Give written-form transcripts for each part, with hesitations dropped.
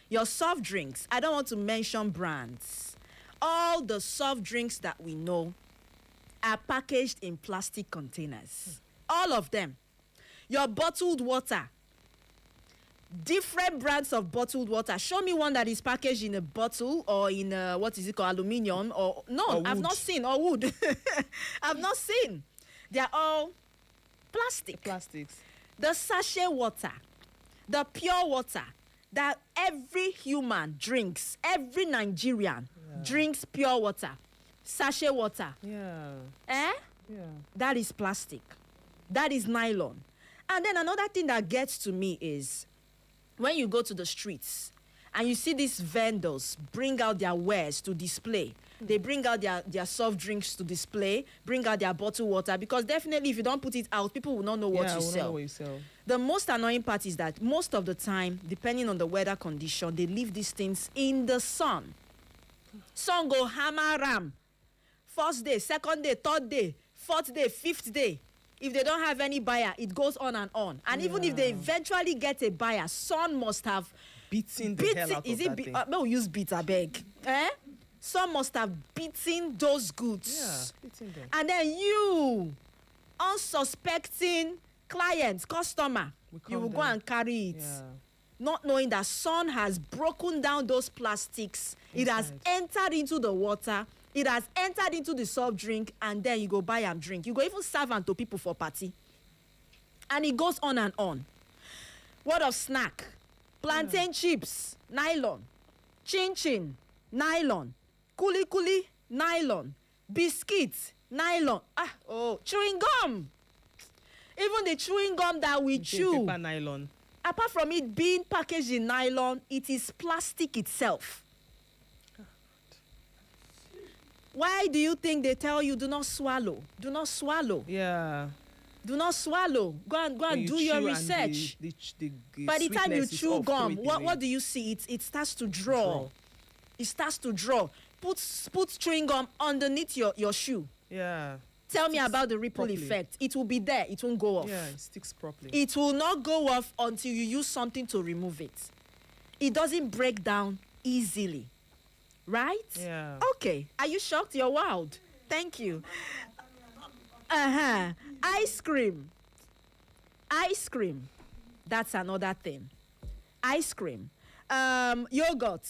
Your soft drinks, I don't want to mention brands. All the soft drinks that we know are packaged in plastic containers. All of them. Your bottled water, different brands of bottled water. Show me one that is packaged in a bottle or in a, what is it called, aluminium or no, or I've not seen, or wood. I've not seen. They are all plastic. Plastics. The sachet water, the pure water that every human drinks, every Nigerian drinks pure water, sachet water. Yeah. Yeah. That is plastic. That is nylon. And then another thing that gets to me is when you go to the streets and you see these vendors bring out their wares to display. They bring out their soft drinks to display, bring out their bottled water, because definitely if you don't put it out, people will not know what you sell. Know what you sell. The most annoying part is that most of the time, depending on the weather condition, they leave these things in the sun. Sun go hammer ram. First day, second day, third day, fourth day, fifth day. If they don't have any buyer, it goes on and on. And even if they eventually get a buyer, sun must have beaten the hell out of that thing. No, use beat, I beg. Sun must have beaten those goods. Yeah, beaten them. And then you, unsuspecting client, customer, you will go and carry it. Yeah. Not knowing that sun has broken down those plastics. It has entered into the water. It has entered into the soft drink, and then you go buy and drink. You go even serve am to people for party. And it goes on and on. What of snack? Plantain chips, nylon. Chin chin, nylon. Kuli kuli, nylon. Biscuits, nylon. Chewing gum. Even the chewing gum that we chew. Paper nylon. Apart from it being packaged in nylon, it is plastic itself. Why do you think they tell you do not swallow? Do not swallow. Yeah. Do not swallow. Go and do your research. By the time you chew gum, what do you see? It starts to draw. It starts to draw. Put chewing gum underneath your shoe. Yeah. Tell me about the ripple effect. It will be there. It won't go off. Yeah, it sticks properly. It will not go off until you use something to remove it. It doesn't break down easily. Right? Yeah. Okay. Are you shocked? You're wild. Thank you. Ice cream. Ice cream. That's another thing. Ice cream. Yogurt.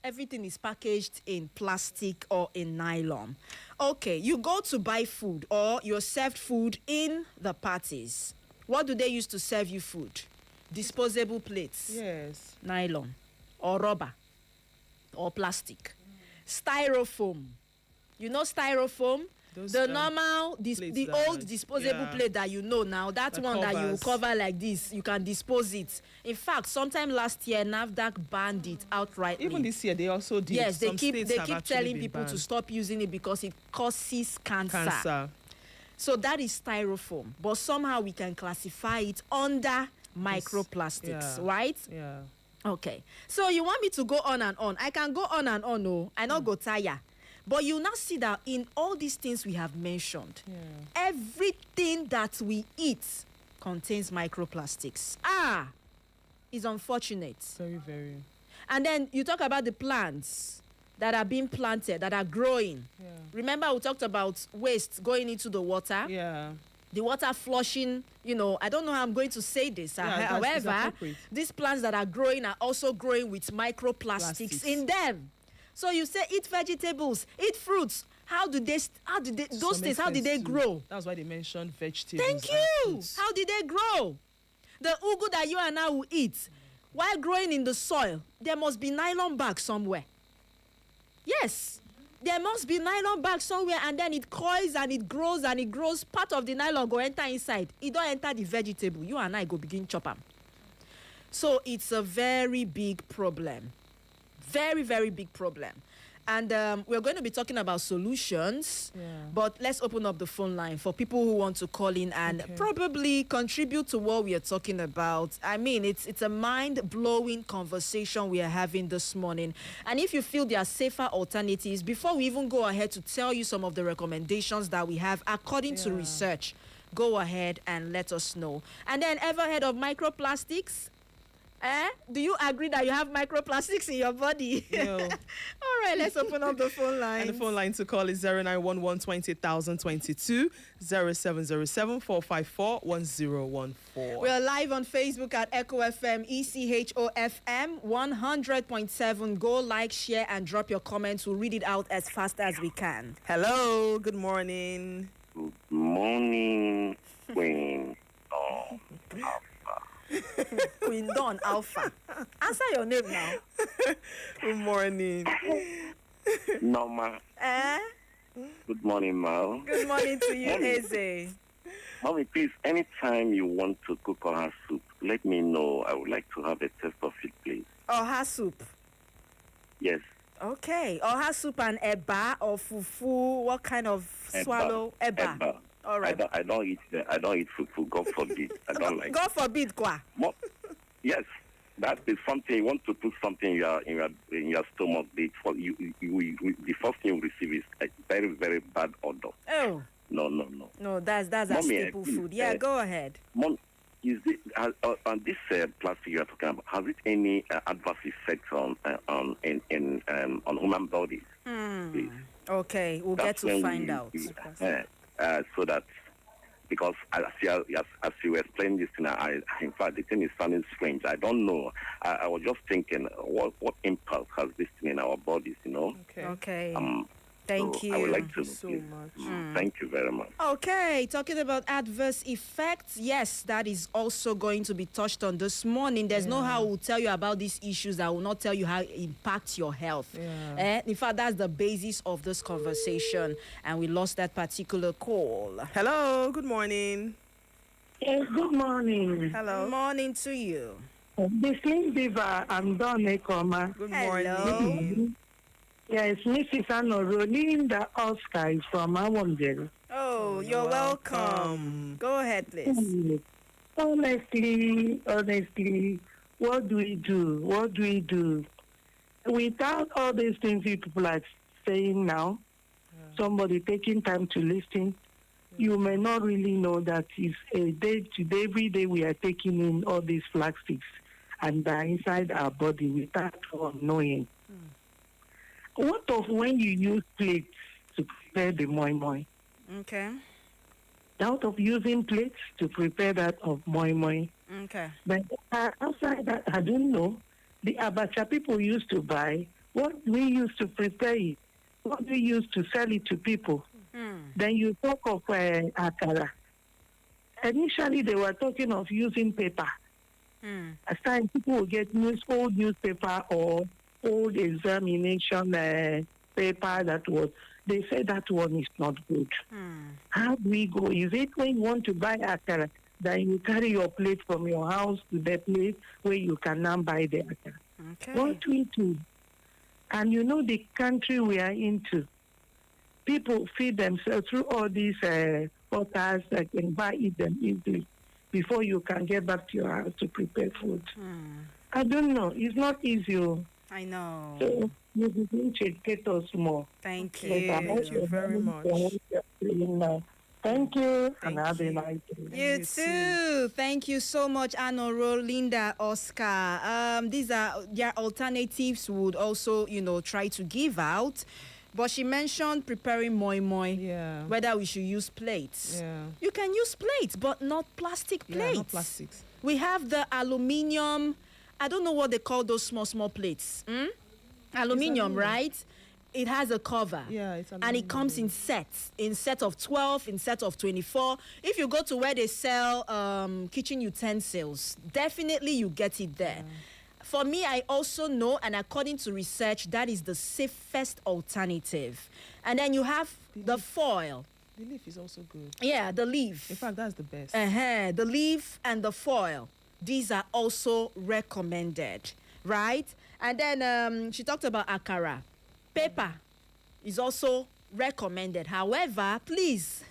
Everything is packaged in plastic or in nylon. Okay, you go to buy food or you're served food in the parties. What do they use to serve you food? Disposable plates. Yes. Nylon or rubber or plastic. Styrofoam. You know styrofoam? The normal, the old disposable plate that you know now, that one that you cover like this, you can dispose it. In fact, sometime last year, NAFDAC banned it outright. Even this year, they also did. Yes, they keep telling people to stop using it because it causes cancer. So that is styrofoam. But somehow we can classify it under microplastics, right? Yeah. Okay. So you want me to go on and on? I can go on and on, no. I not go tire. But you now see that in all these things we have mentioned, everything that we eat contains microplastics. It's unfortunate. Very, very. And then you talk about the plants that are being planted, that are growing. Yeah. Remember we talked about waste going into the water? Yeah. The water flushing, I don't know how I'm going to say this. However, these plants that are growing are also growing with microplastics in them. So you say eat vegetables, eat fruits. How did they grow? That's why they mentioned vegetables. Thank you. How did they grow? The ugu that you and I will eat, while growing in the soil, there must be nylon bag somewhere. Yes. There must be nylon bag somewhere, and then it coils and it grows and it grows. Part of the nylon go enter inside. It don't enter the vegetable. You and I go begin chop them. So it's a very big problem. Very, very big problem. And we're going to be talking about solutions, but let's open up the phone line for people who want to call in and probably contribute to what we are talking about. I mean, it's a mind-blowing conversation we are having this morning. And if you feel there are safer alternatives, before we even go ahead to tell you some of the recommendations that we have according to research, go ahead and let us know. And then, ever heard of microplastics? Do you agree that you have microplastics in your body? No. All right, let's open up the phone line. And the phone line to call is 0911 20022 0707 454 1014. We are live on Facebook at Echo FM, ECHOFM 100.7. Go like, share, and drop your comments. We'll read it out as fast as we can. Hello, good morning. Good morning, Queen. Queen Dawn Alpha. Answer your name now. Good morning. Norma. Good morning, Ma. Good morning to you, Eze. Mommy, please, anytime you want to cook our soup, let me know. I would like to have a taste of it, please. Oha soup. Yes. Okay. Oha soup and eba or fufu. What kind of swallow? Eba. All right. I don't eat fufu. God forbid. I don't like. God forbid, kwa. Yes. That is something you want to put something in your stomach. The first thing you receive is a very, very bad odor. Oh. No, that's a Mommy, staple food. Yeah, go ahead. Mom, is it on this plastic you are talking about? Has it any adverse effects on human bodies? Please? Okay, we'll get to find out. So that because as you explained this thing, in fact the thing is sounding strange. I don't know. I was just thinking what impact has this thing in our bodies? Okay. Thank you. I would like to so please. much. Thank you very much. Okay, talking about adverse effects, yes, that is also going to be touched on this morning. There's no how we'll tell you about these issues. I will not tell you how it impacts your health. In fact, that's the basis of this conversation, and we lost that particular call. Hello, good morning. Yes, good morning. Hello. Good morning to you. The Slim Beaver, I'm Don Ekoma. Good Hello. morning. Yes, Mrs. Anolinda Oscar is from Awongere. Oh, you're welcome. Go ahead, please. Honestly, what do we do? Without all these things people are saying now, somebody taking time to listen, you may not really know that it's a day-to-day, every day we are taking in all these plastics and they're inside our body without knowing. What of when you use plates to prepare the moi moi? Okay. Out of using plates to prepare that of moi moi. Okay. But outside that, I don't know. The abacha people used to buy, what we used to prepare it, what we used to sell it to people. Then you talk of akara. Initially, they were talking of using paper. As time people will get old newspaper or old examination paper they say that one is not good. How do we go? Is it when you want to buy akara that you carry your plate from your house to the place where you can now buy the akara? Okay. What we do? And you know the country we are into, people feed themselves through all these portals that can buy it them easily before you can get back to your house to prepare food. I don't know. It's not easy. I know. So you begin to educate us more. Thank But I you. hope you're very much. now. Thank you, and Thank have a you. nice day. You You too. Thank you so much, Anoro, Linda, Oscar. These are their alternatives would also, try to give out. But she mentioned preparing moi moi. Yeah. Whether we should use plates. Yeah. You can use plates, but not plastic plates. Yeah, not plastics. We have the aluminium. I don't know what they call those small plates. Aluminium, aluminum. right? It has a cover. Yeah, it's and it comes in sets, in set of 12, in set of 24. If you go to where they sell kitchen utensils, definitely you get it there. For me, I also know, and according to research, that is the safest alternative. And then you have the foil. The leaf is also good. Yeah, the leaf. In fact, that's the best. The leaf and the foil. These are also recommended, right? And then she talked about akara. Paper is also recommended. However, please,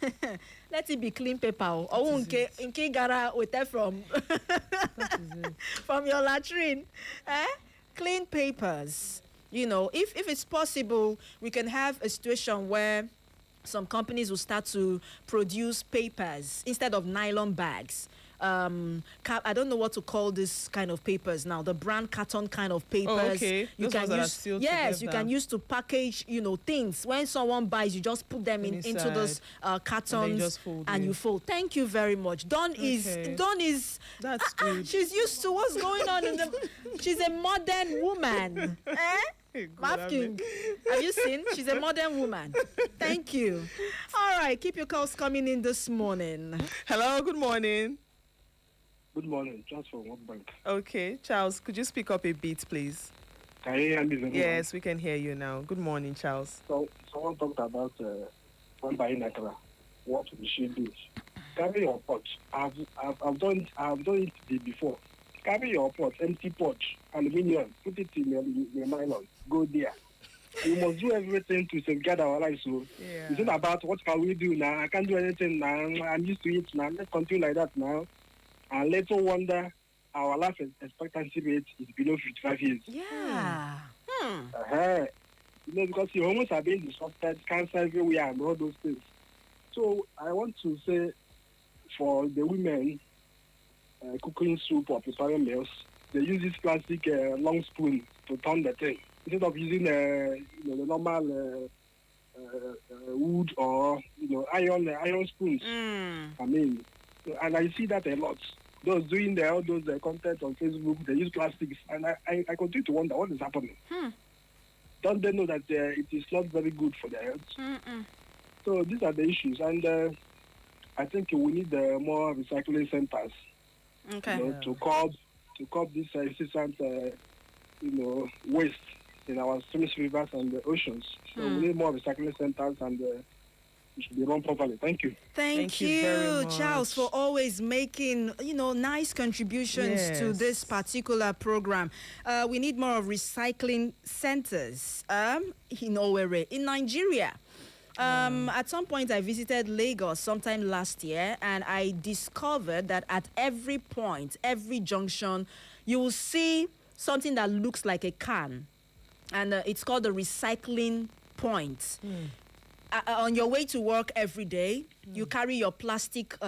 let it be clean paper. Or in gara with that from from your latrine. Clean papers. If it's possible, we can have a situation where some companies will start to produce papers instead of nylon bags. I don't know what to call this kind of papers now. The brand carton kind of papers. Oh, okay. You Those can ones that are use. sealed Yes, you together. can use to package, things. When someone buys, you just put them into Inside. those cartons just fold and it. you fold. Thank you very much. Dawn Okay. is. That's good. She's used to what's going on in the. She's a modern woman. Good, Mafking, have you seen? She's a modern woman. Thank you. All right, keep your calls coming in this morning. Hello, good morning. Good morning, just from World Bank. Okay, Charles, could you speak up a bit, please? Can you hear me? very well? Yes, we can hear you now. Good morning, Charles. So someone talked about one buying Accra. What we should do? Carry your pot. I've done it before. Carry your pot, empty pot, aluminium, put it in your nylon. Go there. We must do everything to safeguard our lives. So Yeah. it's not about what can we do now. I can't do anything now. I'm used to it now. Let's continue like that now. And little wonder our life expectancy rate is below 55 years. Yeah. Because the hormones are being disrupted, cancer everywhere, and all those things. So I want to say, for the women cooking soup or preparing meals, they use this plastic long spoon to turn the thing instead of using the normal wood or iron spoons. I mean, and I see that a lot. Those doing all those content on Facebook, they use plastics, and I continue to wonder what is happening. Don't they know that it is not very good for their health? So these are the issues, and I think we need more recycling centers, Okay. to curb this incessant, waste in our streams, rivers, and the oceans. So we need more recycling centers, and it should be run properly. Thank you. Thank you very Charles, for much. always making, nice contributions to Yes. this particular program. We need more of recycling centers in Owerri, in Nigeria. At some point, I visited Lagos sometime last year, and I discovered that at every point, every junction, you will see something that looks like a can, and it's called the recycling point. On your way to work every day, you carry your plastic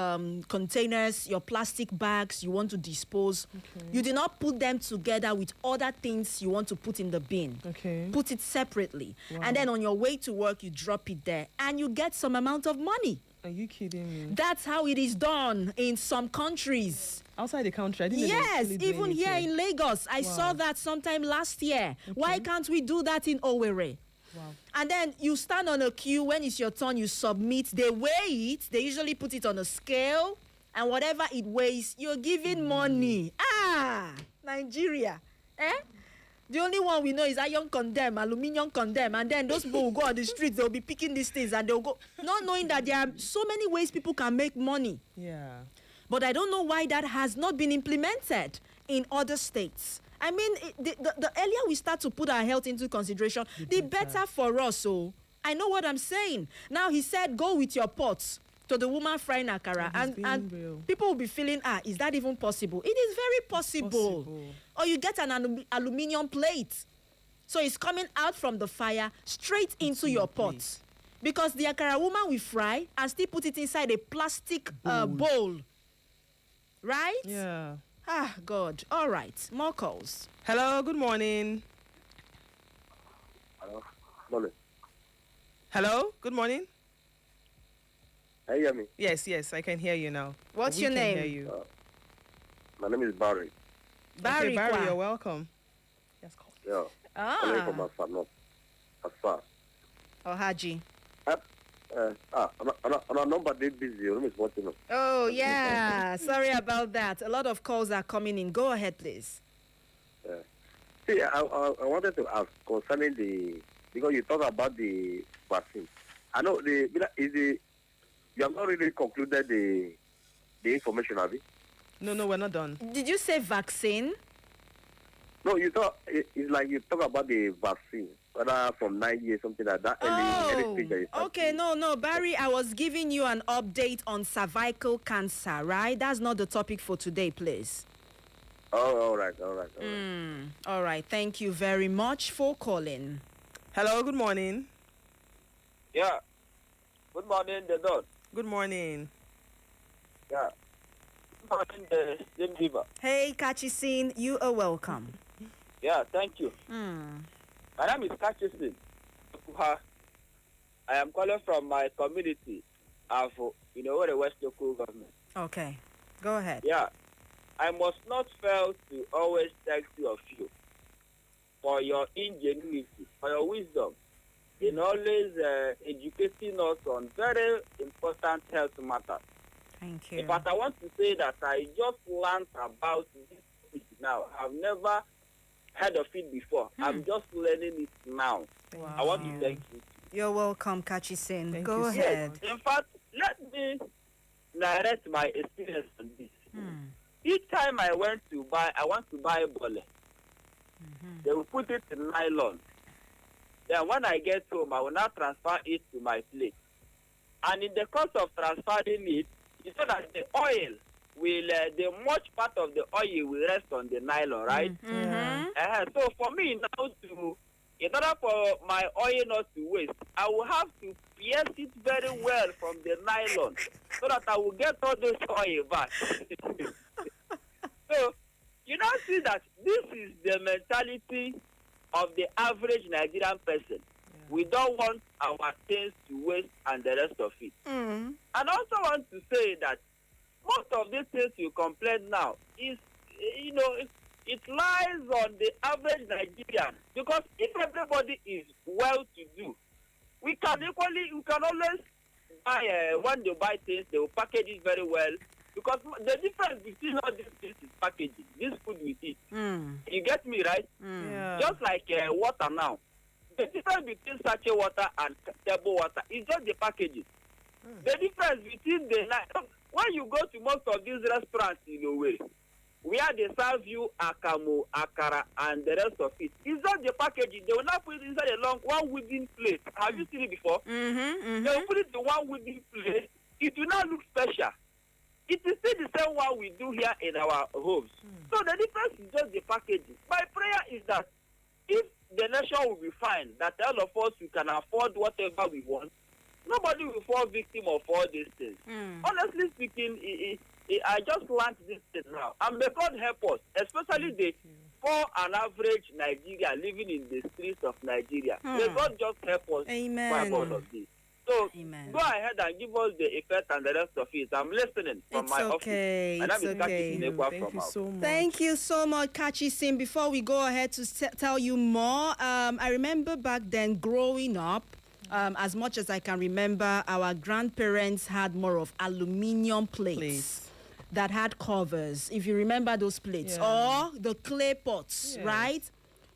containers, your plastic bags you want to dispose. You do not put them together with other things you want to put in the bin. Okay. Put it separately. And then on your way to work, you drop it there and you get some amount of money. Are you kidding me? That's how it is done in some countries. Outside the country, I didn't know they Yes, actually do even here anything. in Lagos. I saw that sometime last year. Why can't we do that in Owerri? Wow. And then you stand on a queue. When it's your turn, you submit. They weigh it. They usually put it on a scale. And whatever it weighs, you're giving money. Nigeria. The only one we know is iron condemn, aluminium condemn. And then those people will go on the streets. They'll be picking these things. And they'll go, not knowing that there are so many ways people can make money. Yeah. But I don't know why that has not been implemented in other states. I mean, the earlier we start to put our health into consideration, the better for us. So I know what I'm saying. Now he said, go with your pots to the woman frying akara, It is being and real. people will be feeling, is that even possible? It is very possible. Or you get an aluminium plate, so it's coming out from the fire straight into your pot. Because the akara woman will fry and still put it inside a plastic bowl. Right? Yeah. God. All right. More calls. Hello, good morning. Hello. Morning. Hello, good morning. Can you hear me? Yes, I can hear you now. What's We your can name? Hear you. My name is Barry. Barry. Okay, Barry, Kwa. you're welcome. Yes, call. Yeah. Calling from Asfa, not Asfa. Oh, Haji. On our number, they busy. Your room is watching us. Oh, yeah. Sorry about that. A lot of calls are coming in. Go ahead, please. See, I wanted to ask concerning because you talk about the vaccine. I know you have not really concluded the information, have you? No, we're not done. Did you say vaccine? No, it's like you talk about the vaccine, whether from 9 years, something like that. Early stage that you start Okay. to- No, Barry, I was giving you an update on cervical cancer, right? That's not the topic for today, please. Oh, all right. All right. Thank you very much for calling. Hello, good morning. Yeah. Good morning, the dog. Good morning. Yeah. morning, James River. Hey, Kachisin, you are welcome. Yeah, thank you. Mm. My name is Kachisin. I am calling from my community of, the West Local Government. Okay, go ahead. Yeah, I must not fail to always thank you of you for your ingenuity, for your wisdom, in always educating us on very important health matters. Thank you. In fact, I want to say that I just learned about this now. I've never heard of it before. I'm just learning it now. Wow. I want to thank you. You're welcome, Kachisin. Thank Go you, sir. ahead. Yes, in fact, let me narrate my experience on this. Each time I want to buy bole, they will put it in nylon. Then when I get home, I will now transfer it to my plate. And in the course of transferring it, you know that the oil will, the much part of the oil will rest on the nylon, right? So for me now in order for my oil not to waste, I will have to pierce it very well from the nylon so that I will get all those oil back. So, you now see that this is the mentality of the average Nigerian person. We don't want our things to waste and the rest of it. And I also want to say that most of these things you complain now is, it lies on the average Nigerian. Because if everybody is well-to-do, we can always buy, when they buy things, they will package it very well. Because the difference between all these things is packaging. This food we eat. You get me, right? Yeah. Just like water now. The difference between sachet water and table water is just the packaging. The difference between when you go to most of these restaurants in a way, where they serve you akamu, akara, and the rest of it, it's just the packaging. They will not put it inside a long one wooden plate. Have you seen it before? They will put it in one wooden plate. It will not look special. It is still the same one we do here in our homes. So the difference is just the packaging. My prayer is that if the nation will be fine, that all of us we can afford whatever we want, nobody will fall victim of all these things. Honestly speaking, I just learned this thing now. And may God help us, especially the poor and average Nigeria living in the streets of Nigeria. May God just help us fight all of this. So go ahead and give us the effect and the rest of it. I'm listening from It's my okay. office. It's okay. Thank you so much. Thank you so much, Kachisin. Before we go ahead to tell you more, I remember back then growing up, as much as I can remember, our grandparents had more of aluminium plates that had covers, if you remember those plates, or the clay pots, right?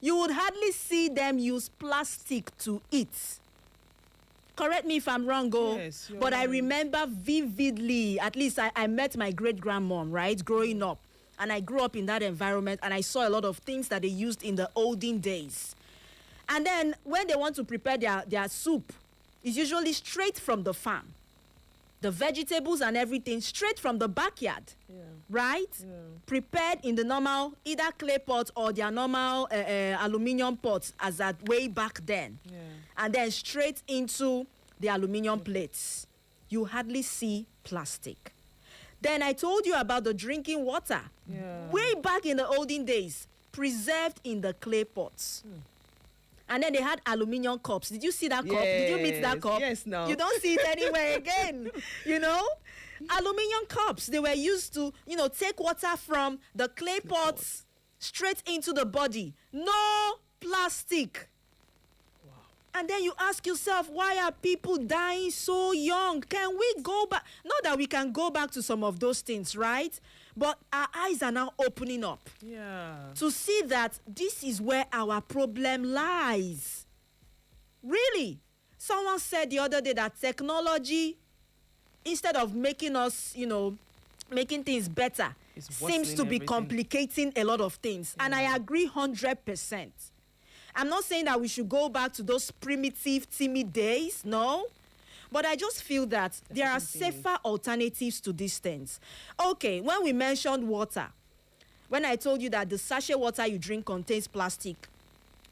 You would hardly see them use plastic to eat. Correct me if I'm wrong, but I remember vividly, at least I met my great-grandmom, right, growing up. And I grew up in that environment, and I saw a lot of things that they used in the olden days. And then when they want to prepare their soup, it's usually straight from the farm. The vegetables and everything straight from the backyard, right? Prepared in the normal, either clay pot or their normal aluminium pots as that way back then. And then straight into the aluminium plates. You hardly see plastic. Then I told you about the drinking water. Way back in the olden days, preserved in the clay pots. And then they had aluminium cups. Did you see that cup? Did you meet that cup? Yes, no. You don't see it anywhere again. Aluminium cups. They were used to, take water from the clay pots straight into the body. No plastic. Wow. And then you ask yourself, why are people dying so young? Can we go back? Not that we can go back to some of those things, right? But our eyes are now opening up to see that this is where our problem lies. Really? Someone said the other day that technology, instead of making us, making things better, seems to be complicating a lot of things. And I agree 100%. I'm not saying that we should go back to those primitive, timid days, no. But I just feel that there are safer alternatives to these things. Okay, when we mentioned water, when I told you that the sachet water you drink contains plastic,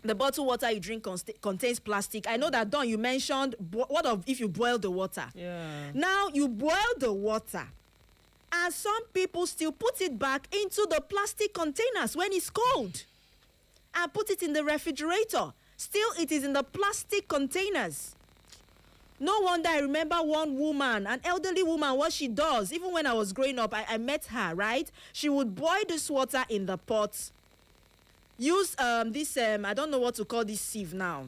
the bottled water you drink contains plastic, I know that, Don, you mentioned, what if you boil the water? Yeah. Now, you boil the water, And some people still put it back into the plastic containers when it's cold and put it in the refrigerator. Still, it is in the plastic containers. No wonder I remember one woman, an elderly woman, what she does. Even when I was growing up, I met her, right? She would boil this water in the pot. Use this, I don't know what to call this sieve now.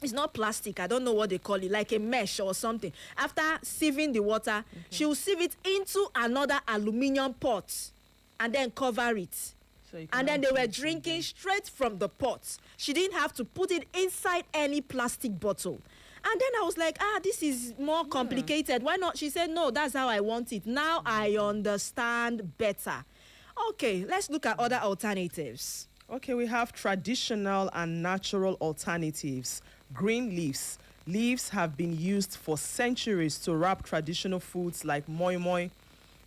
It's not plastic. I don't know what they call it, like a mesh or something. After sieving the water, she will sieve it into another aluminium pot and then cover it. And then they were drinking straight from the pot. She didn't have to put it inside any plastic bottle. And then I was like, this is more complicated. Why not? She said, no, that's how I want it. Now I understand better. Okay, let's look at other alternatives. Okay, we have traditional and natural alternatives. Green leaves. Leaves have been used for centuries to wrap traditional foods like moi moi,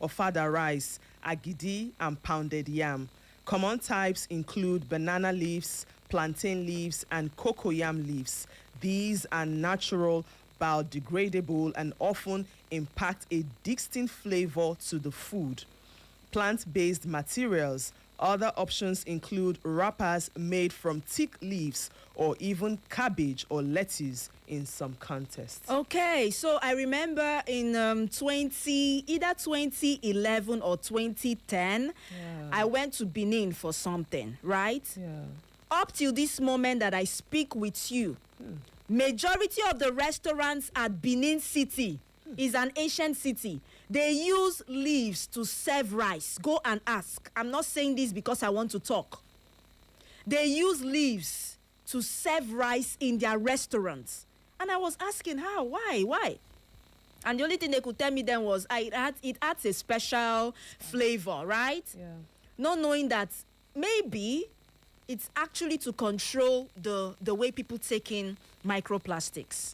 ofada rice, agidi, and pounded yam. Common types include banana leaves, plantain leaves, and cocoyam leaves. These are natural, biodegradable, and often impact a distinct flavor to the food. Plant-based materials. Other options include wrappers made from thick leaves or even cabbage or lettuce in some contexts. Okay, so I remember in either 2011 or 2010, I went to Benin for something, right? Yeah. Up till this moment that I speak with you, majority of the restaurants at Benin City is an ancient city. They use leaves to serve rice. Go and ask. I'm not saying this because I want to talk. They use leaves to serve rice in their restaurants. And I was asking how, why? And the only thing they could tell me then was it adds a special flavor, right? Yeah. Not knowing that maybe it's actually to control the way people take in microplastics.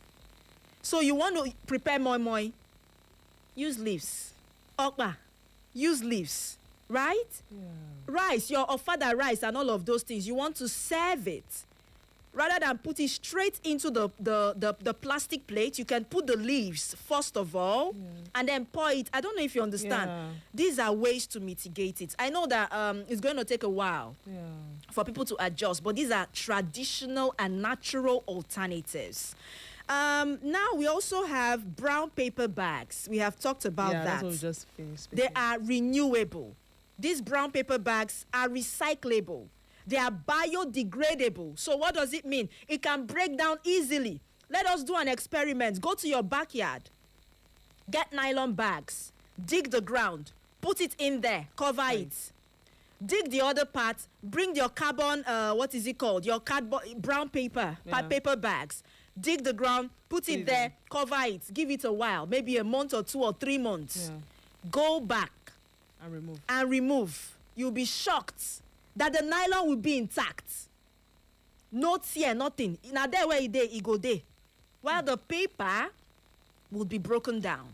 So you want to prepare moi moi, use leaves. Okpa, use leaves, right? Yeah. Rice, your ofada rice and all of those things, you want to serve it. Rather than put it straight into the plastic plate, you can put the leaves first of all and then pour it. I don't know if you understand. Yeah. These are ways to mitigate it. I know that it's going to take a while for people to adjust, but these are traditional and natural alternatives. Now we also have brown paper bags. We have talked about that. That's what we just finished. They are renewable. These brown paper bags are recyclable. They are biodegradable. So what does it mean? It can break down easily. Let us do an experiment. Go to your backyard. Get nylon bags. Dig the ground. Put it in there. Cover it. Dig the other part. Bring your carbon, what is it called? Your cardboard, brown paper, paper bags. Dig the ground. Put it there. Cover it. Give it a while. Maybe a month or 2 or 3 months. Go back. And remove. You'll be shocked that the nylon will be intact. No tear, nothing. Now there where it go there. While the paper will be broken down.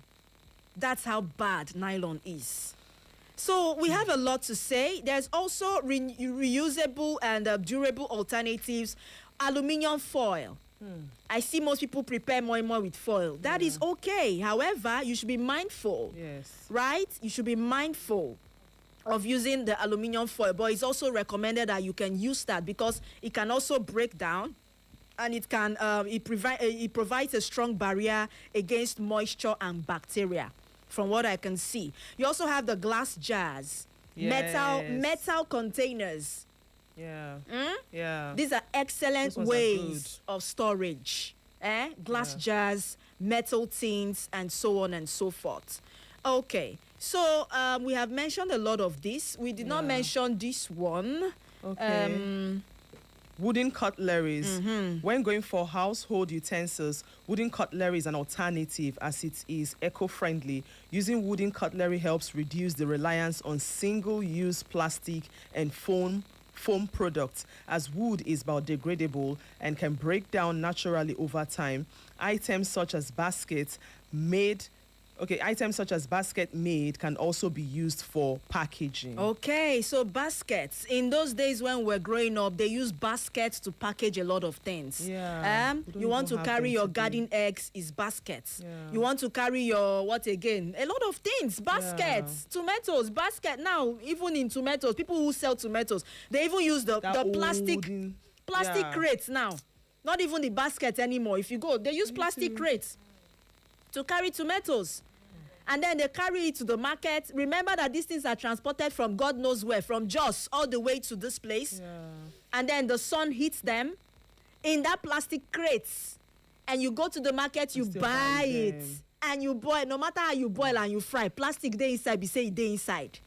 That's how bad nylon is. So we have a lot to say. There's also reusable and durable alternatives. Aluminium foil. I see most people prepare moi moi with foil. That is okay. However, you should be mindful. Yes. Right? You should be mindful of using the aluminium foil, but it's also recommended that you can use that because it can also break down and it can it provides a strong barrier against moisture and bacteria from what I can see. You also have the glass jars, metal containers. These are excellent ways of storage. Glass jars, metal tins, and so on and so forth. Okay, so we have mentioned a lot of this. We did not mention this one. Okay. Wooden cutleries. When going for household utensils, wooden cutlery is an alternative as it is eco-friendly. Using wooden cutlery helps reduce the reliance on single-use plastic and foam products, as wood is biodegradable and can break down naturally over time. Items such as baskets made Okay, items such as basket made can also be used for packaging. Okay, so baskets. In those days when we're growing up, they use baskets to package a lot of things. Yeah, we don't You want even to have carry them your today. garden eggs, is baskets. Yeah. You want to carry your, what again? A lot of things, baskets. Tomatoes, basket. Now, even in tomatoes, people who sell tomatoes, they even use the plastic yeah. crates now. Not even the basket anymore. If you go, they use plastic crates to carry tomatoes. And then they carry it to the market. Remember that these things are transported from God knows where, from Jos all the way to this place. Yeah. And then the sun hits them in that plastic crates. And you go to the market, you still buy buy it. them. And you boil. No matter how you boil and you fry, plastic day inside, be say day inside.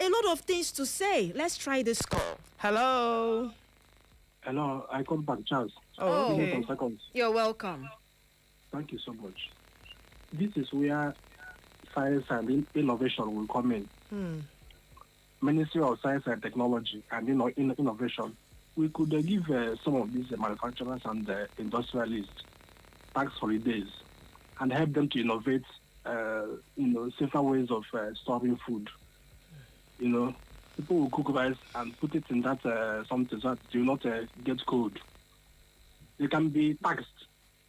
A lot of things to say. Let's try this call. Hello. Hello, I come back, Charles. Oh. Give me okay. some seconds. You're welcome. Thank you so much. This is where science and innovation will come in. Ministry of Science and Technology and Innovation. We could give some of these manufacturers and industrialists tax holidays and help them to innovate, safer ways of storing food. People will cook rice and put it in that something so that they will not get cold. They can be taxed.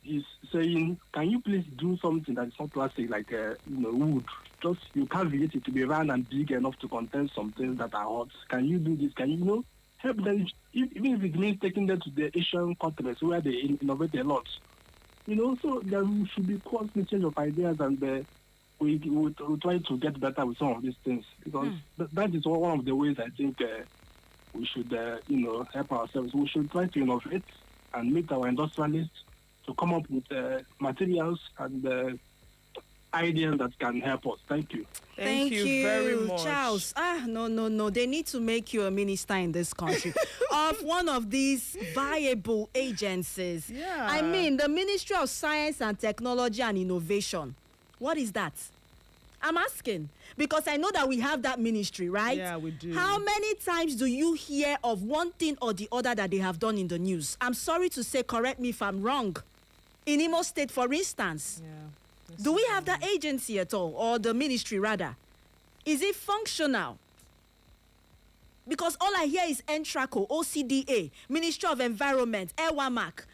He's saying, can you please do something that's not plastic, like wood? Just you can't it to be round and big enough to contain some things that are hot. Can you do this? Can you help them? Even if it means taking them to the Asian countries where they innovate a lot. So there should be constant change of ideas, and we try to get better with some of these things, because that is one of the ways I think we should help ourselves. We should try to innovate and meet our industrialists to come up with materials and ideas that can help us. Thank you. Thank you very much. Charles. No. They need to make you a minister in this country of one of these viable agencies. Yeah. I mean, the Ministry of Science and Technology and Innovation. What is that? I'm asking because I know that we have that ministry, right? Yeah, we do. How many times do you hear of one thing or the other that they have done in the news? I'm sorry to say, correct me if I'm wrong. In Imo State, for instance, Yeah. do we have that agency at all, or the ministry rather? Is it functional? Because all I hear is NTRACO, OCDA, Ministry of Environment, EWAMAC,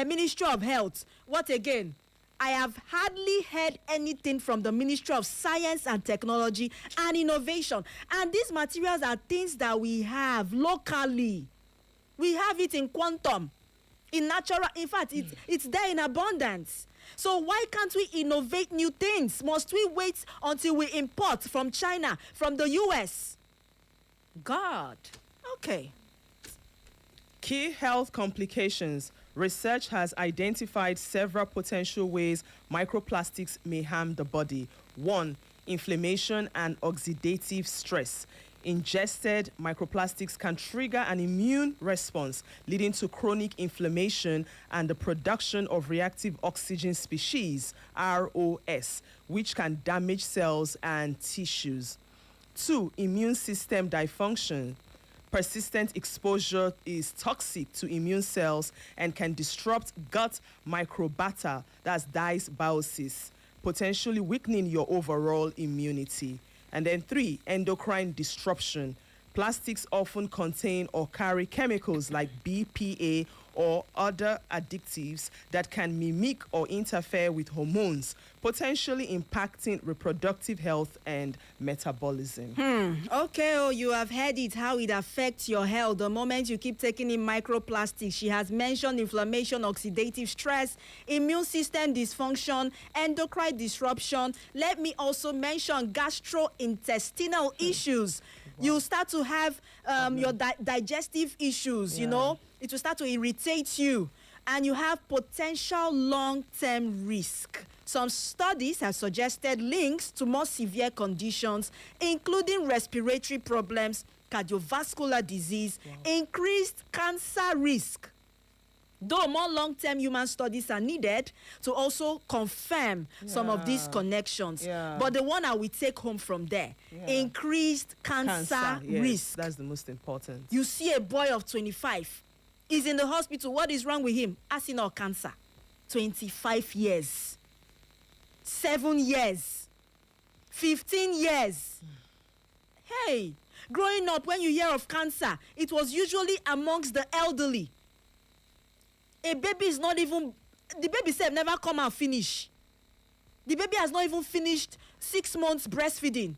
Ministry of Health. What again? I have hardly heard anything from the Ministry of Science and Technology and Innovation. And these materials are things that we have locally. We have it in quantum, in natural. In fact, it's there in abundance. So why can't we innovate new things? Must we wait until we import from China, from the US? God. Okay. Key health complications. Research has identified several potential ways microplastics may harm the body. 1. Inflammation and oxidative stress. Ingested microplastics can trigger an immune response, leading to chronic inflammation and the production of reactive oxygen species, ROS, which can damage cells and tissues. 2. Immune system dysfunction. Persistent exposure is toxic to immune cells and can disrupt gut microbiota, that's dysbiosis, potentially weakening your overall immunity. And then 3, endocrine disruption. Plastics often contain or carry chemicals like BPA or other additives that can mimic or interfere with hormones, potentially impacting reproductive health and metabolism. Okay, you have heard it, how it affects your health the moment you keep taking in microplastics. She has mentioned inflammation, oxidative stress, immune system dysfunction, endocrine disruption. Let me also mention gastrointestinal issues. You start to have your digestive issues, you know. It will start to irritate you, and you have potential long-term risk. Some studies have suggested links to more severe conditions, including respiratory problems, cardiovascular disease, increased cancer risk. Though more long-term human studies are needed to also confirm some of these connections. But the one I will take home from there, increased cancer yes, risk. that's the most important. You see a boy of 25, he's in the hospital. What is wrong with him? Arsenal cancer. 25 years. 7 years. 15 years. Hey, growing up, when you hear of cancer, it was usually amongst the elderly. A baby is not even, the baby self never come and finish. The baby has not even finished 6 months breastfeeding.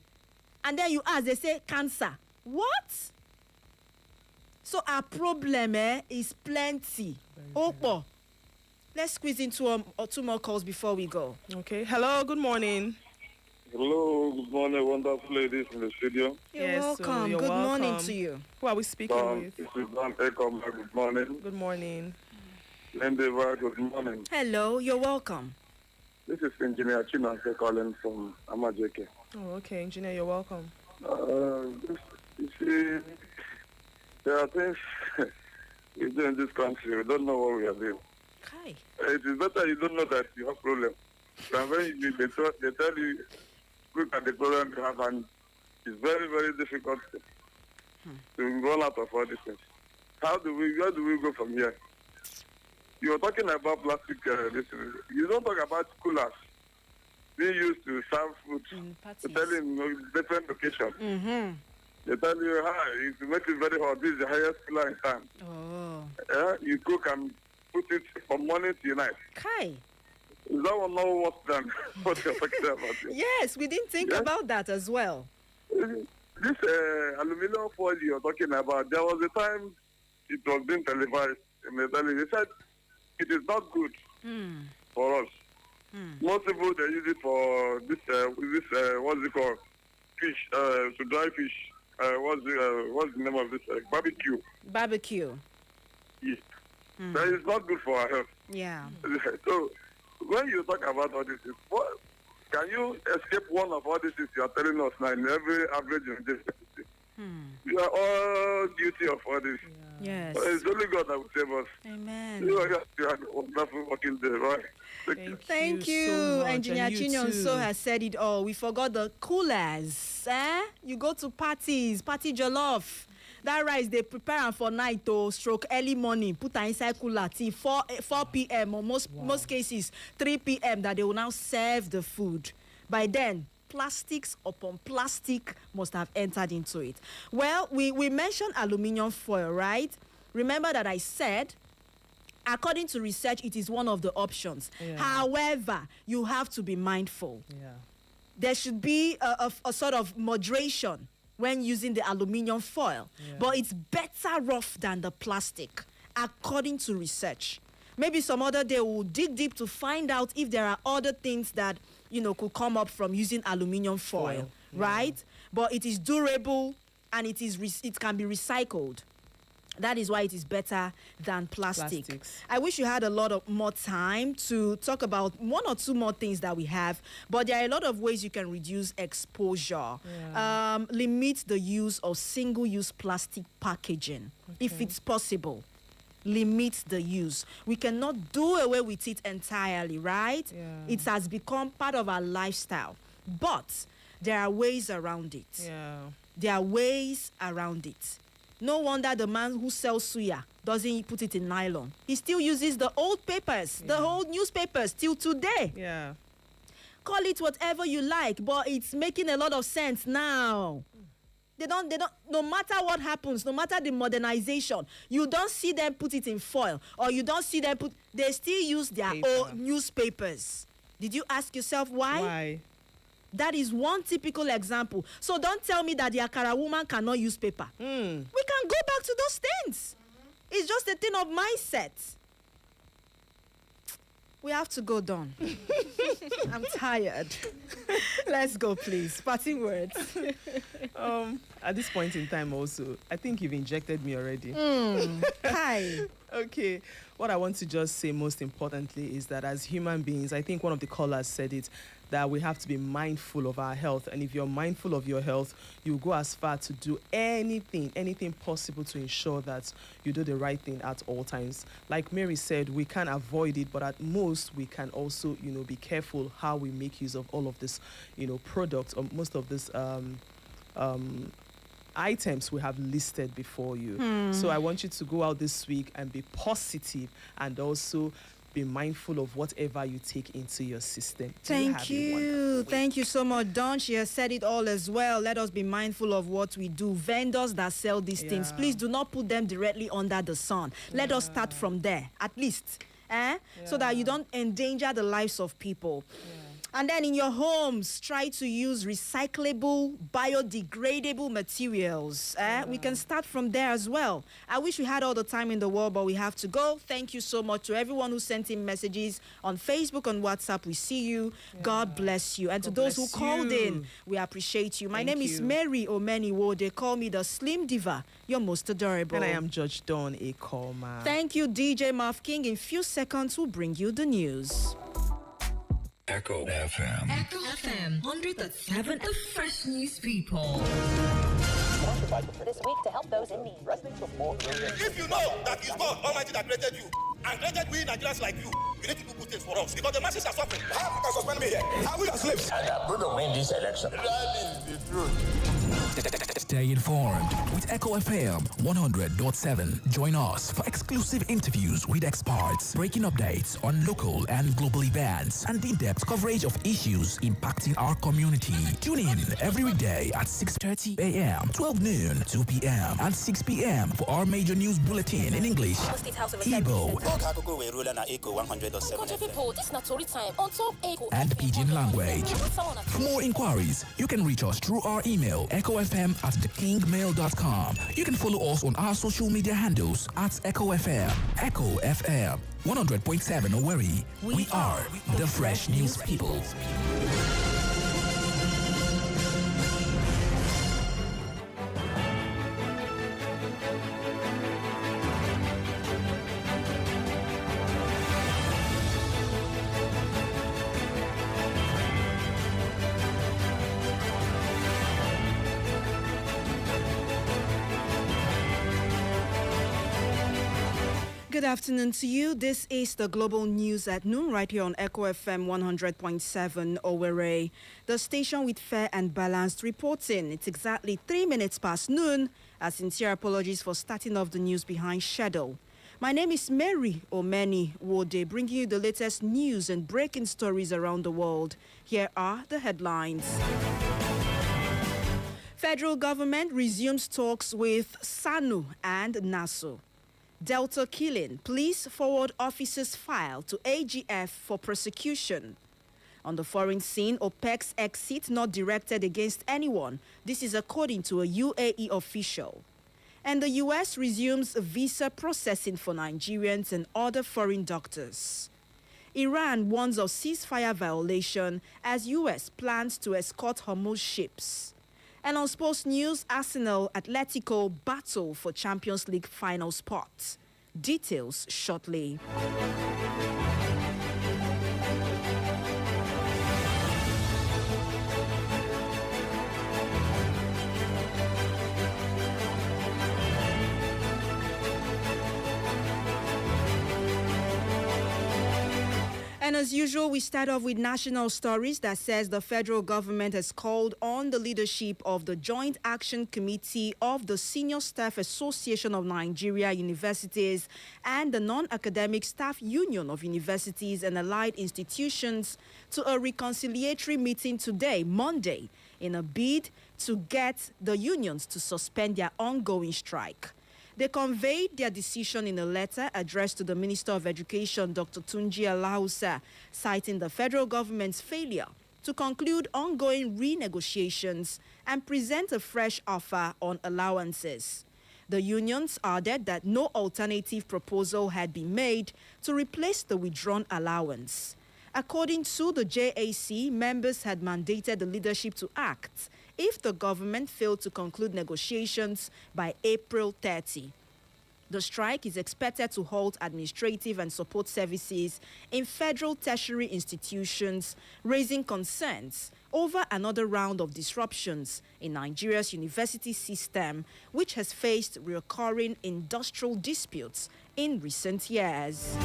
And then you ask, they say cancer. What? So our problem is plenty. Opo. Let's squeeze into 2 more calls before we go. Okay. Hello, good morning. Hello, good morning, wonderful ladies in the studio. You're Yes, welcome. you're Good morning welcome. to you. Who are we speaking with? This is Dan Ekom. Good morning. Good morning. Linda, good morning. Hello, you're welcome. This is Engineer Chinanke calling from Amajeke. Oh, okay, engineer, you're welcome. You see, there are things we do in this country. We don't know what we are doing. Hi. It is better you don't know that you have problem. Than when they tell you, look at the problem you have, and it's very, very difficult to run out of all these things. Where do we go from here? You're talking about plastic. You don't talk about coolers being used to serve food. They tell you in different locations. Mm-hmm. They tell you, it makes it very hot. This is the highest cooler in town. Oh. You cook and put it from morning to night. Kai. Is that one not worse than what you're talking about here? Yes, we didn't think about that as well. This aluminum foil you're talking about, there was a time it was being televised. They said it is not good for us. Most people, they use it for this what's it called? Fish, to dry fish. What's the name of this? Barbecue. Barbecue. Yes. That is not good for our health. Yeah. So, when you talk about all this, can you escape one of all these things you are telling us now in every average in this city? We are all guilty of all this. Yes. But it's only God that will save us. Amen. You are a wonderful working day, right? Thank you. so much. Engineer And you Chinyonso too. has said it all. We forgot the coolers. You go to parties, party jollof. That rice they prepare am for night or stroke early morning. Put am inside cooler till 4 p.m. or most cases 3 p.m. that they will now serve the food. By then, plastics upon plastic must have entered into it. Well, we mentioned aluminium foil, right? Remember that I said, according to research, it is one of the options. Yeah. However, you have to be mindful. Yeah. There should be a sort of moderation when using the aluminium foil. Yeah. But it's better off than the plastic, according to research. Maybe some other day we'll dig deep to find out if there are other things that, could come up from using aluminium foil, right? But it is durable and it can be recycled. That is why it is better than plastic. Plastics. I wish you had a lot of more time to talk about 1 or 2 more things that we have, but there are a lot of ways you can reduce exposure. Yeah. Limit the use of single-use plastic packaging, if it's possible. Limit the use. We cannot do away with it entirely, right? Yeah. It has become part of our lifestyle. But there are ways around it. Yeah. There are ways around it. No wonder the man who sells suya doesn't put it in nylon. He still uses the old papers, the old newspapers till today. Yeah. Call it whatever you like, but it's making a lot of sense now. They don't, no matter what happens, no matter the modernization, you don't see them put it in foil, or you don't see them they still use their Paper. old newspapers. Did you ask yourself why? Why? That is one typical example. So don't tell me that the Akara woman cannot use paper. We can go back to those things. It's just a thing of mindset. We have to go, Dawn. I'm tired. Let's go, please. Parting words. At this point in time also, I think you've injected me already. Hi. Okay. What I want to just say most importantly is that as human beings, I think one of the callers said it, that we have to be mindful of our health. And if you're mindful of your health, you go as far to do anything possible to ensure that you do the right thing at all times. Like Mary said, we can't avoid it, but at most we can also, be careful how we make use of all of this, products or most of this items we have listed before you. So I want you to go out this week and be positive and also be mindful of whatever you take into your system. Thank you. Thank you so much, Dawn. She has said it all as well. Let us be mindful of what we do. Vendors that sell these things, please do not put them directly under the sun. Let us start from there, at least, so that you don't endanger the lives of people. And then in your homes, try to use recyclable, biodegradable materials. We can start from there as well. I wish we had all the time in the world, but we have to go. Thank you so much to everyone who sent in messages on Facebook and WhatsApp. We see you. God bless you. And to those who called in, we appreciate you. My name is Mary Omeniwo. They call me the Slim Diva. You're most adorable. And I am Judge Dawn Ekoma. Thank you, DJ Marv King. In few seconds, we'll bring you the news. Echo FM. Echo FM 100.7, the fresh news people. This week to help those in need. If you know that it's God Almighty that created you and created we Nigerians like you need to do good things for us because the masses are suffering. How can suspend me here? Are we the slaves? And I'm going to win this election. That is the truth. Stay informed with Echo FM 100.7. Join us for exclusive interviews with experts, breaking updates on local and global events, and in-depth coverage of issues impacting our community. Tune in every weekday at 6:30 a.m., 12 noon, 2 p.m., and 6 p.m. for our major news bulletin in English, Igbo, and Pidgin language. For more inquiries, you can reach us through our email, echofm@thekingmail.com. You can follow us on our social media handles at Echo FM. Echo FM 100.7 Owerri. We are the Fresh News People. Good afternoon to you. This is the Global News at Noon right here on Echo FM 100.7 Owerri. The station with fair and balanced reporting. It's exactly 3 minutes past noon. Our sincere apologies for starting off the news behind schedule. My name is Mary Omeniwo, bringing you the latest news and breaking stories around the world. Here are the headlines. Federal government resumes talks with SANU and NASO. Delta killing. Police forward officers' file to AGF for prosecution. On the foreign scene, OPEC's exit not directed against anyone. This is according to a UAE official. And the U.S. resumes visa processing for Nigerians and other foreign doctors. Iran warns of ceasefire violation as U.S. plans to escort Hormuz ships. And on sports news, Arsenal Atletico battle for Champions League final spot. Details shortly. And as usual, we start off with national stories that says the federal government has called on the leadership of the Joint Action Committee of the Senior Staff Association of Nigeria Universities and the Non-Academic Staff Union of Universities and Allied Institutions to a reconciliatory meeting today, Monday, in a bid to get the unions to suspend their ongoing strike. They conveyed their decision in a letter addressed to the Minister of Education, Dr. Tunji Alausa, citing the federal government's failure to conclude ongoing renegotiations and present a fresh offer on allowances. The unions added that no alternative proposal had been made to replace the withdrawn allowance. According to the JAC, members had mandated the leadership to act if the government failed to conclude negotiations by April 30. The strike is expected to halt administrative and support services in federal tertiary institutions, raising concerns over another round of disruptions in Nigeria's university system, which has faced recurring industrial disputes in recent years.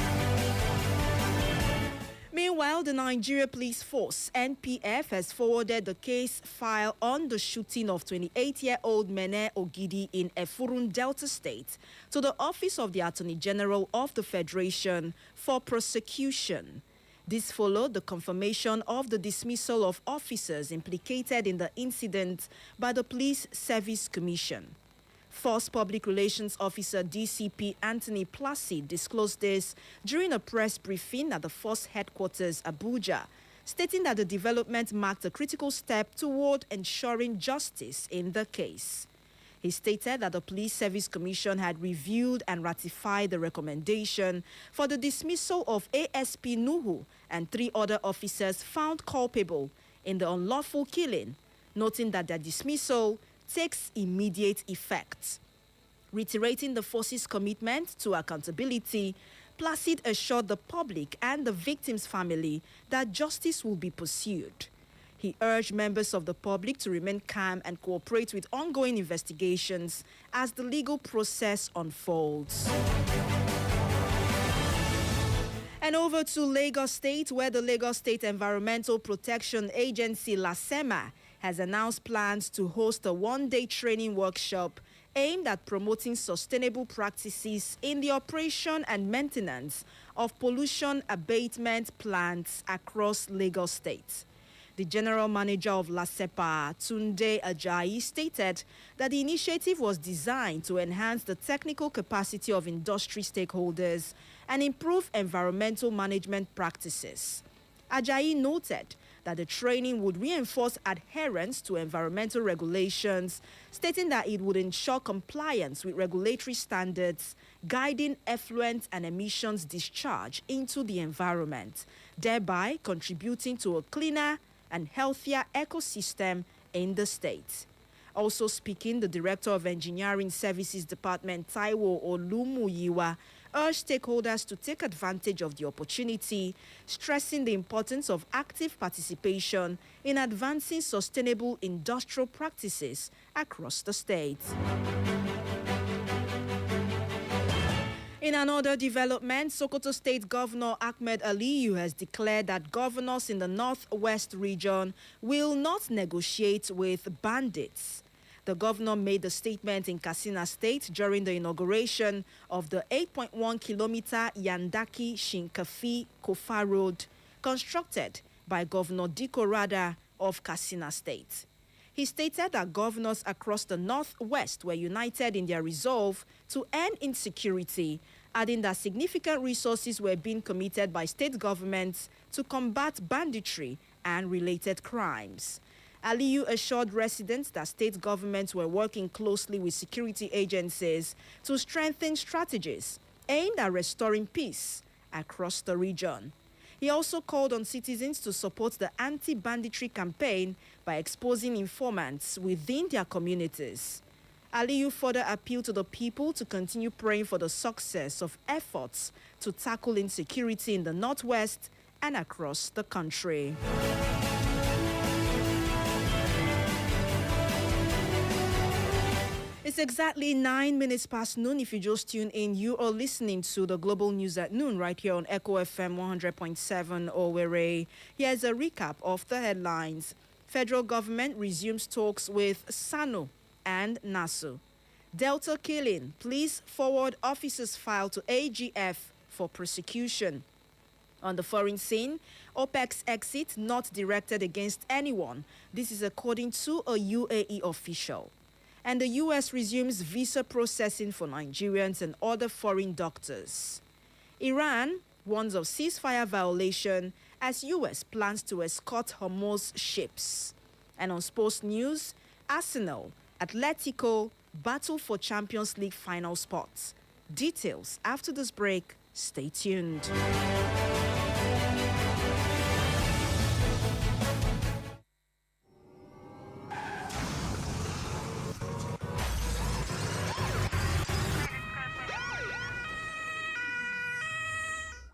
Meanwhile, the Nigeria Police Force, NPF, has forwarded the case file on the shooting of 28-year-old Mene Ogidi in Efurun, Delta State, to the Office of the Attorney General of the Federation for prosecution. This followed the confirmation of the dismissal of officers implicated in the incident by the Police Service Commission. Force Public Relations Officer DCP Anthony Placid disclosed this during a press briefing at the Force Headquarters, Abuja, stating that the development marked a critical step toward ensuring justice in the case. He stated that the Police Service Commission had reviewed and ratified the recommendation for the dismissal of ASP Nuhu and 3 other officers found culpable in the unlawful killing, noting that their dismissal takes immediate effect. Reiterating the force's commitment to accountability, Placid assured the public and the victim's family that justice will be pursued. He urged members of the public to remain calm and cooperate with ongoing investigations as the legal process unfolds. And over to Lagos State, where the Lagos State Environmental Protection Agency, LASEMA, has announced plans to host a one-day training workshop aimed at promoting sustainable practices in the operation and maintenance of pollution abatement plants across Lagos State. The general manager of LASEPA, Tunde Ajayi, stated that the initiative was designed to enhance the technical capacity of industry stakeholders and improve environmental management practices. Ajayi noted that the training would reinforce adherence to environmental regulations, stating that it would ensure compliance with regulatory standards, guiding effluent and emissions discharge into the environment, thereby contributing to a cleaner and healthier ecosystem in the state. Also speaking, the Director of Engineering Services Department, Taiwo Olumuyiwa, urged stakeholders to take advantage of the opportunity, stressing the importance of active participation in advancing sustainable industrial practices across the state. In another development, Sokoto State Governor Ahmed Aliyu has declared that governors in the Northwest region will not negotiate with bandits. The governor made the statement in Katsina State during the inauguration of the 8.1-kilometer Yandaki-Shinkafi-Kofa Road constructed by Governor Diko Rada of Katsina State. He stated that governors across the Northwest were united in their resolve to end insecurity, adding that significant resources were being committed by state governments to combat banditry and related crimes. Aliyu assured residents that state governments were working closely with security agencies to strengthen strategies aimed at restoring peace across the region. He also called on citizens to support the anti-banditry campaign by exposing informants within their communities. Aliyu further appealed to the people to continue praying for the success of efforts to tackle insecurity in the Northwest and across the country. It's exactly 9 minutes past noon. If you just tune in, you are listening to the Global News at Noon right here on Echo FM 100.7 Owerri. Here's a recap of the headlines. Federal government resumes talks with SANU and NASU. Delta killing. Police forward officers file to AGF for prosecution. On the foreign scene, OPEC's exit not directed against anyone. This is according to a UAE official. And the U.S. resumes visa processing for Nigerians and other foreign doctors. Iran warns of ceasefire violation as U.S. plans to escort Hormuz ships. And on sports news, Arsenal, Atletico battle for Champions League final spots. Details after this break. Stay tuned.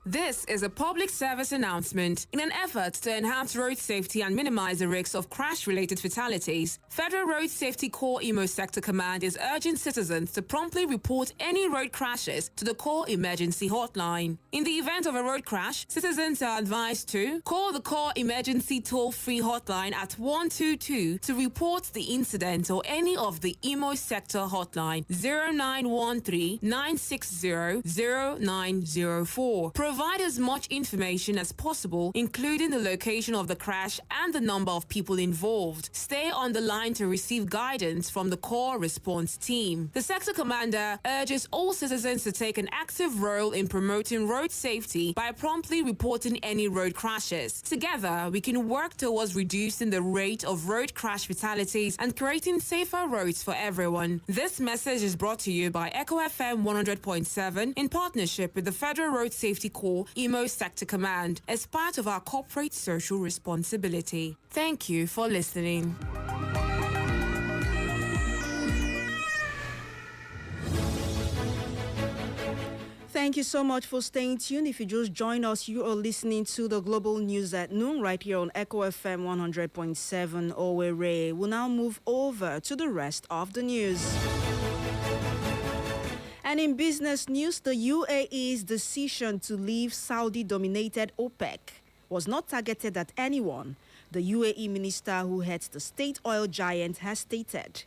This is a public service announcement. In an effort to enhance road safety and minimize the risks of crash-related fatalities, Federal Road Safety Corps Imo Sector Command is urging citizens to promptly report any road crashes to the Corps Emergency Hotline. In the event of a road crash, citizens are advised to call the Corps Emergency Toll-Free Hotline at 122 to report the incident, or any of the Imo Sector Hotline 0913 960 0904. Provide as much information as possible, including the location of the crash and the number of people involved. Stay on the line to receive guidance from the Corps Response Team. The Sector Commander urges all citizens to take an active role in promoting road safety by promptly reporting any road crashes. Together, we can work towards reducing the rate of road crash fatalities and creating safer roads for everyone. This message is brought to you by Echo FM 100.7 in partnership with the Federal Road Safety Corps Imo Sector Command as part of our corporate social responsibility. Thank you for listening. Thank you so much for staying tuned. If you just joined us, you are listening to the Global News at Noon right here on Echo FM 100.7 Owerri. We'll now move over to the rest of the news. And in business news, the UAE's decision to leave Saudi-dominated OPEC was not targeted at anyone, the UAE minister who heads the state oil giant has stated.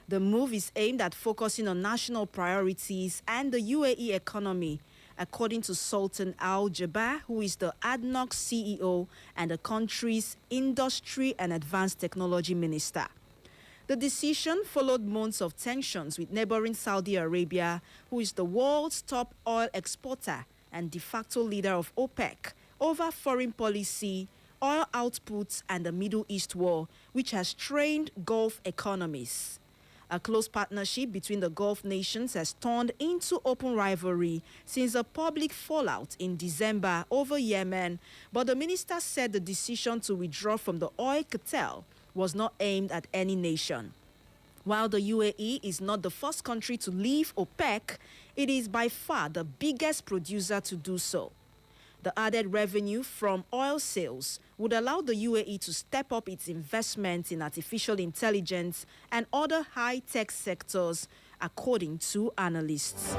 The move is aimed at focusing on national priorities and the UAE economy, according to Sultan Al Jaber, who is the ADNOC CEO and the country's industry and advanced technology minister. The decision followed months of tensions with neighboring Saudi Arabia, who is the world's top oil exporter and de facto leader of OPEC, over foreign policy, oil outputs, and the Middle East war, which has strained Gulf economies. A close partnership between the Gulf nations has turned into open rivalry since a public fallout in December over Yemen, but the minister said the decision to withdraw from the oil cartel was not aimed at any nation. While the UAE is not the first country to leave OPEC, it is by far the biggest producer to do so. The added revenue from oil sales would allow the UAE to step up its investments in artificial intelligence and other high-tech sectors, according to analysts.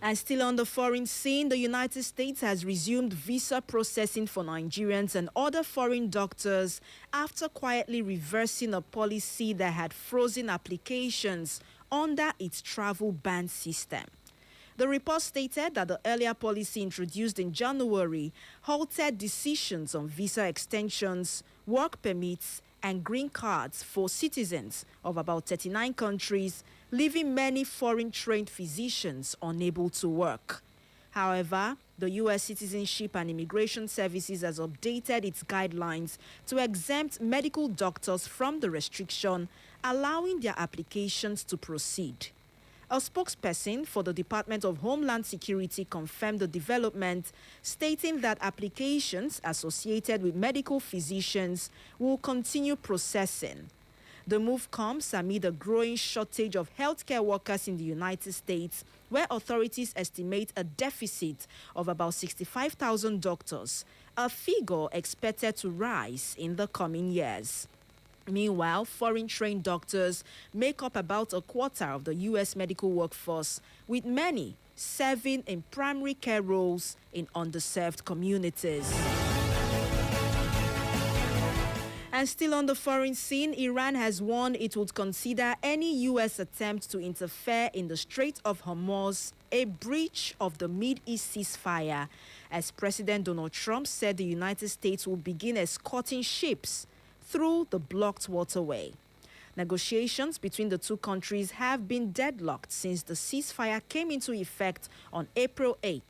And still on the foreign scene, the United States has resumed visa processing for Nigerians and other foreign doctors after quietly reversing a policy that had frozen applications under its travel ban system. The report stated that the earlier policy introduced in January halted decisions on visa extensions, work permits, and green cards for citizens of about 39 countries, leaving many foreign-trained physicians unable to work. However, the U.S. Citizenship and Immigration Services has updated its guidelines to exempt medical doctors from the restriction, allowing their applications to proceed. A spokesperson for the Department of Homeland Security confirmed the development, stating that applications associated with medical physicians will continue processing. The move comes amid a growing shortage of healthcare workers in the United States, where authorities estimate a deficit of about 65,000 doctors, a figure expected to rise in the coming years. Meanwhile, foreign-trained doctors make up about a quarter of the U.S. medical workforce, with many serving in primary care roles in underserved communities. And still on the foreign scene, Iran has warned it would consider any U.S. attempt to interfere in the Strait of Hormuz a breach of the Mid-East ceasefire, as President Donald Trump said the United States will begin escorting ships through the blocked waterway. Negotiations between the two countries have been deadlocked since the ceasefire came into effect on April 8,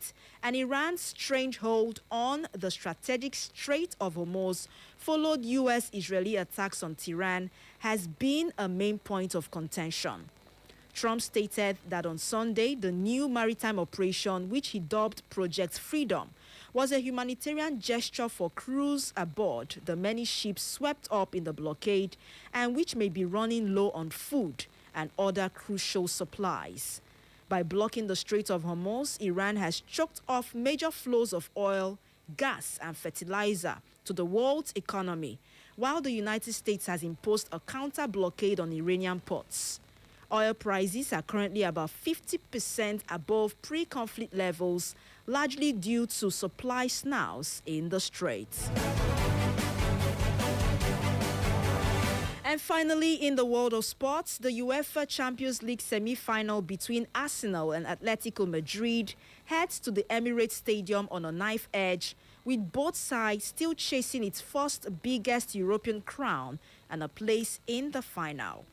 and Iran's strange hold on the strategic Strait of Hormuz followed U.S.-Israeli attacks on Tehran has been a main point of contention. Trump stated that on Sunday, the new maritime operation, which he dubbed Project Freedom, was a humanitarian gesture for crews aboard the many ships swept up in the blockade and which may be running low on food and other crucial supplies. By blocking the Strait of Hormuz, Iran has choked off major flows of oil, gas, and fertilizer to the world's economy, while the United States has imposed a counter-blockade on Iranian ports. Oil prices are currently about 50% above pre-conflict levels, largely due to supply snags in the strait. And finally, in the world of sports, the UEFA Champions League semi-final between Arsenal and Atletico Madrid heads to the Emirates Stadium on a knife edge, with both sides still chasing its first biggest European crown and a place in the final.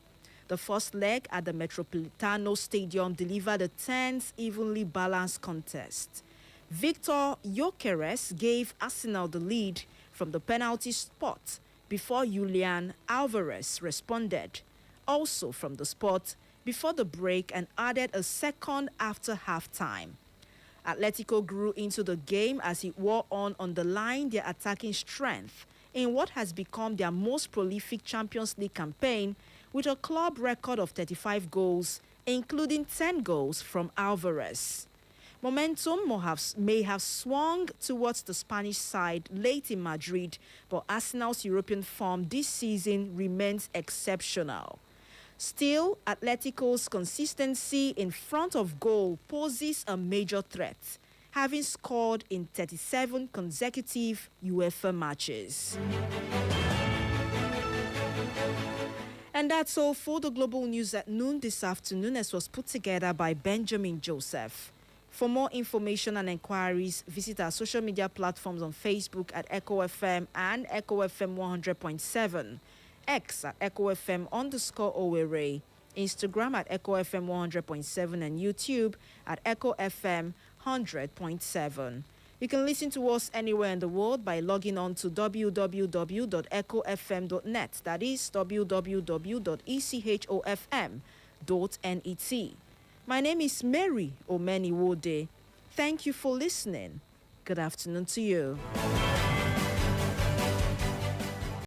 The first leg at the Metropolitano Stadium delivered a tense, evenly balanced contest. Victor Gyökeres gave Arsenal the lead from the penalty spot before Julian Alvarez responded, also from the spot before the break, and added a second after halftime. Atletico grew into the game as it wore on, underlying their attacking strength in what has become their most prolific Champions League campaign, with a club record of 35 goals, including 10 goals from Alvarez. Momentum may have swung towards the Spanish side late in Madrid, but Arsenal's European form this season remains exceptional. Still, Atletico's consistency in front of goal poses a major threat, having scored in 37 consecutive UEFA matches. And that's all for the Global News at noon this afternoon, as was put together by Benjamin Joseph. For more information and inquiries, visit our social media platforms on Facebook at Echo FM and Echo FM 100.7, X at Echo FM_Owerri, Instagram at Echo FM 100.7, and YouTube at Echo FM 100.7. You can listen to us anywhere in the world by logging on to www.echofm.net, that is www.echofm.net. My name is Mary Omeniwode. Thank you for listening. Good afternoon to you.